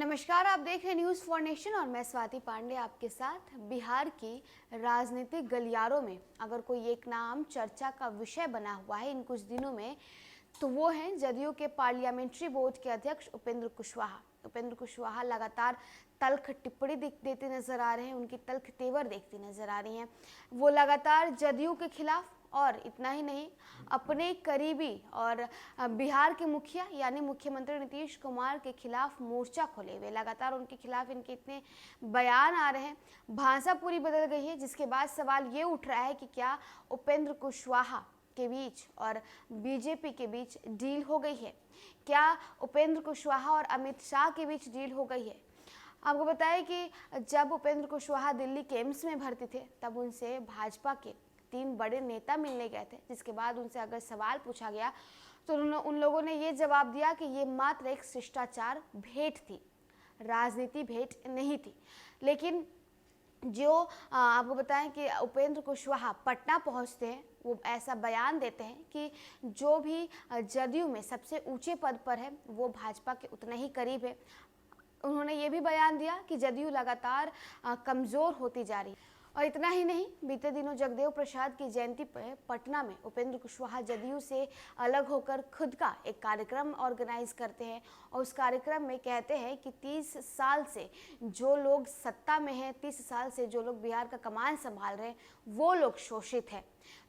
नमस्कार, आप देख रहे हैं न्यूज़ फॉर नेशन और मैं स्वाति पांडे आपके साथ। बिहार की राजनीतिक गलियारों में अगर कोई एक नाम चर्चा का विषय बना हुआ है इन कुछ दिनों में, तो वो हैं जदयू के पार्लियामेंट्री बोर्ड के अध्यक्ष उपेंद्र कुशवाहा। उपेंद्र कुशवाहा लगातार तल्ख टिप्पणी देते नजर आ रहे हैं, उनकी तल्ख तेवर देखती नजर आ रही हैं। वो लगातार जदयू के खिलाफ और इतना ही नहीं, अपने करीबी और बिहार के मुखिया यानी मुख्यमंत्री नीतीश कुमार के खिलाफ मोर्चा खोले हुए लगातार उनके खिलाफ इनके इतने बयान आ रहे हैं, भाषा पूरी बदल गई है। जिसके बाद सवाल ये उठ रहा है कि क्या उपेंद्र कुशवाहा के बीच और बीजेपी के बीच डील हो गई है? क्या उपेंद्र कुशवाहा और अमित शाह के बीच डील हो गई है? आपको बताएं कि जब उपेंद्र कुशवाहा दिल्ली के एम्स में भर्ती थे तब उनसे भाजपा के 3 बड़े नेता मिलने गए थे। जिसके बाद उनसे अगर सवाल पूछा गया तो उन लोगों ने ये जवाब दिया कि ये मात्र एक शिष्टाचार भेंट थी, राजनीति भेंट नहीं थी। लेकिन जो आपको बताएं कि उपेंद्र कुशवाहा पटना पहुंचते हैं, वो ऐसा बयान देते हैं कि जो भी जदयू में सबसे ऊंचे पद पर है वो भाजपा के उतने ही करीब है। उन्होंने ये भी बयान दिया कि जदयू लगातार कमज़ोर होती जा रही है। और इतना ही नहीं, बीते दिनों जगदेव प्रसाद की जयंती पर पटना में उपेंद्र कुशवाहा जदयू से अलग होकर खुद का एक कार्यक्रम ऑर्गेनाइज करते हैं और उस कार्यक्रम में कहते हैं कि 30 साल से जो लोग सत्ता में हैं, 30 साल से जो लोग बिहार का कमान संभाल रहे हैं, वो लोग शोषित हैं।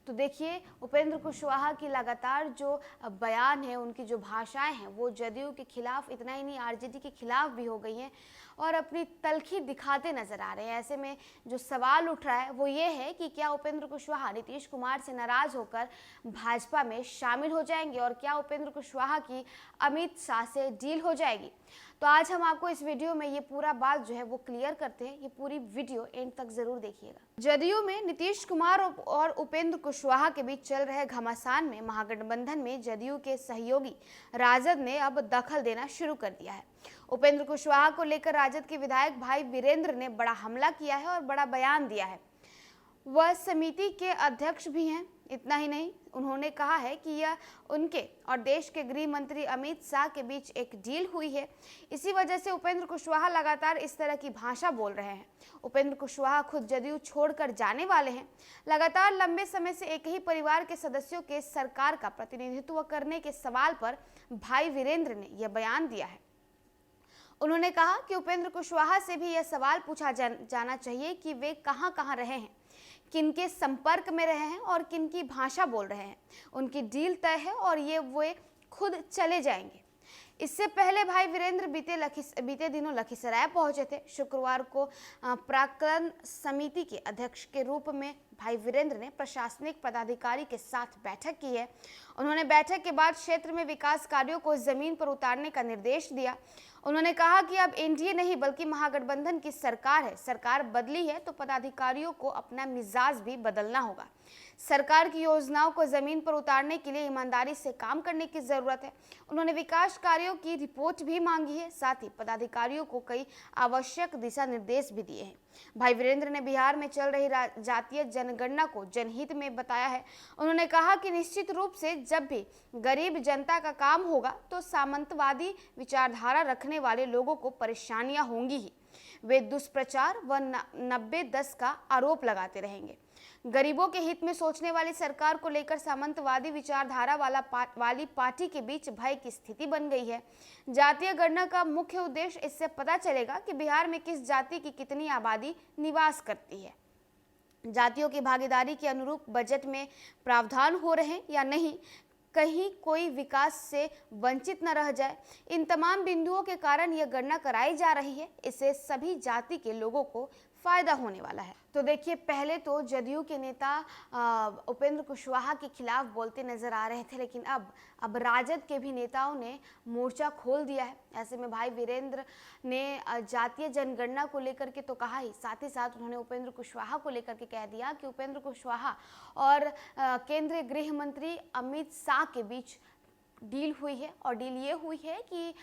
तो देखिए, उपेंद्र कुशवाहा की लगातार जो बयान है, उनकी जो भाषाएं हैं, वो जदयू के खिलाफ इतना ही नहीं आरजेडी के खिलाफ भी हो गई हैं और अपनी तल्खी दिखाते नजर आ रहे हैं। ऐसे में जो सवाल उठ रहा है वो ये है कि क्या उपेंद्र कुशवाहा नीतीश कुमार से नाराज होकर भाजपा में शामिल हो जाएंगे और क्या उपेंद्र कुशवाहा की अमित शाह से डील हो जाएगी? तो आज हम आपको इस वीडियो में ये पूरा बात जो है वो क्लियर करते हैं। ये पूरी वीडियो एंड तक जरूर देखिएगा। जदयू में नीतीश कुमार और उपेंद्र कुशवाहा के बीच चल रहे घमासान में महागठबंधन में जदयू के सहयोगी राजद ने अब दखल देना शुरू कर दिया है। उपेंद्र कुशवाहा को लेकर राजद के विधायक भाई वीरेंद्र ने बड़ा हमला किया है और बड़ा बयान दिया है। वह समिति के अध्यक्ष भी हैं। इतना ही नहीं, उन्होंने कहा है कि यह उनके और देश के गृह मंत्री अमित शाह के बीच एक डील हुई है। इसी वजह से उपेंद्र कुशवाहा लगातार इस तरह की भाषा बोल रहे हैं। उपेंद्र कुशवाहा खुद जदयू छोड़कर जाने वाले हैं। लगातार लंबे समय से एक ही परिवार के सदस्यों के सरकार का प्रतिनिधित्व करने के सवाल पर भाई वीरेंद्र ने यह बयान दिया है। उन्होंने कहा कि उपेंद्र कुशवाहा से भी यह सवाल पूछा जाना चाहिए कि वे कहां कहां रहे हैं, किनके संपर्क में रहे हैं और किनकी भाषा बोल रहे हैं। उनकी डील तय है और वे खुद चले जाएंगे। इससे पहले भाई वीरेंद्र बीते दिनों लखीसराय पहुंचे थे। शुक्रवार को प्राक्कलन समिति के अध्यक्ष के रूप में भाई वीरेंद्र ने प्रशासनिक पदाधिकारी के साथ बैठक की है। उन्होंने बैठक के बाद क्षेत्र में विकास कार्यों को जमीन पर उतारने का निर्देश दिया। उन्होंने कहा कि अब एनडीए नहीं बल्कि महागठबंधन की सरकार है। सरकार बदली है तो पदाधिकारियों को अपना मिजाज भी बदलना होगा। सरकार की योजनाओं को जमीन पर उतारने के लिए ईमानदारी से काम करने की जरूरत है। उन्होंने विकास कार्यों की रिपोर्ट भी मांगी है, साथ ही पदाधिकारियों को कई आवश्यक दिशा निर्देश भी दिए हैं। भाई वीरेंद्र ने बिहार में चल रही जातीय जनगणना को जनहित में बताया है। उन्होंने कहा कि निश्चित रूप से जब भी गरीब जनता का काम होगा तो सामंतवादी विचारधारा रखने वाले लोगों को परेशानियां होंगी ही। वे दुष्प्रचार व 90-10 का आरोप लगाते रहेंगे। गरीबों के हित में सोचने वाली सरकार को लेकर सामंतवादी विचारधारा वाली पार्टी के बीच भय की स्थिति बन गई है। जातीय गणना का मुख्य उद्देश्य इससे पता चलेगा कि बिहार में किस जाति की कितनी आबादी निवास करती है। जातियों की भागीदारी के अनुरूप बजट में प्रावधान हो रहे हैं या नहीं, कहीं कोई विकास से वंचित न रह जाए। इन तमाम बिंदुओं के कारण यह गणना कराई जा रही है। इससे सभी जाति के लोगों को फायदा होने वाला है। तो देखिए, पहले तो जदयू के नेता उपेंद्र कुशवाहा के खिलाफ बोलते नजर आ रहे थे, लेकिन अब राजद के भी नेताओं ने मोर्चा खोल दिया है। ऐसे में भाई वीरेंद्र ने जातीय जनगणना को लेकर के तो कहा ही, साथ ही साथ उन्होंने उपेंद्र कुशवाहा को लेकर के कह दिया कि उपेंद्र कुशवाहा और केंद्रीय गृह मंत्री अमित शाह के बीच डील हुई है। और डील ये हुई है कि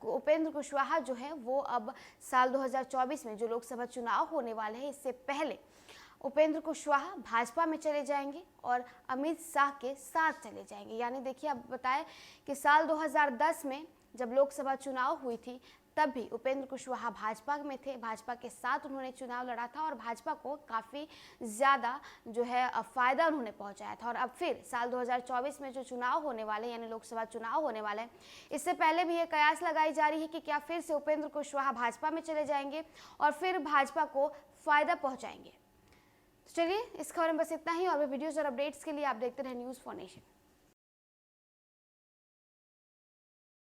उपेंद्र कुशवाहा जो है वो अब साल 2024 में जो लोकसभा चुनाव होने वाले हैं, इससे पहले उपेंद्र कुशवाहा भाजपा में चले जाएंगे और अमित शाह के साथ चले जाएंगे। यानी देखिए, अब बताएं कि साल 2010 में जब लोकसभा चुनाव हुई थी तब भी उपेंद्र कुशवाहा भाजपा में थे, भाजपा के साथ उन्होंने चुनाव लड़ा था और भाजपा को काफ़ी ज़्यादा जो है फ़ायदा उन्होंने पहुंचाया था। और अब फिर साल 2024 में जो चुनाव होने वाले यानी लोकसभा चुनाव होने वाले हैं, इससे पहले भी ये कयास लगाई जा रही है कि क्या फिर से उपेंद्र कुशवाहा भाजपा में चले जाएंगे और फिर भाजपा को फ़ायदा पहुँचाएंगे। चलिए, इस खबर में बस इतना ही और भी वीडियोज़ और अपडेट्स के लिए आप देखते रहें न्यूज़ फॉर नेशन।